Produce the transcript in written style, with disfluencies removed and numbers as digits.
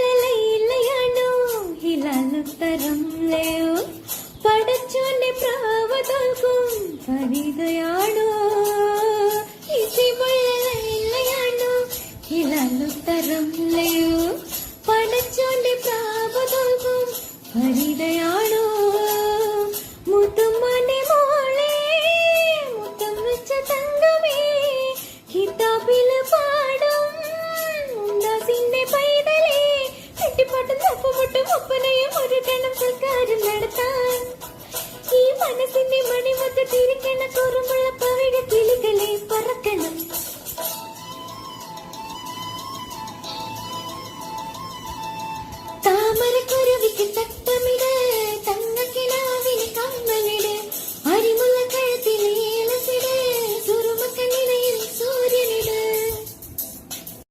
നിസിബുള്ളലയിലയാണോ ഹിലാലുത്തരം ലേയോ പടച്ചോന്റെ പ്രാവതൽക്കും പരിതയാണോ നിസിബുള്ളലയിലയാണോ ഹിലാലുത്തരം ലേയോ പടച്ചോന്റെ പ്രാവതൽക്കും പരിതയാണോ മുത്തുമ്മന്റെ മോളെ മുത്തം വെച്ച തങ്കമേ കിതാബില് പാടും മുംതാസിന്റെ പൈതലേ കെട്ടിപ്പാട്ടും തപ്പുമുട്ടും ഒപ്പനയും ഒരു കണം സർക്കാരും നടത്താൻ ഈ മനസ്സിന്റെ മണിമൊത്തത്തിരിക്കണ കുറുമുള്ള പവിഴ കിളികളെ പറക്കണം താമരക്കുരുവിക്ക്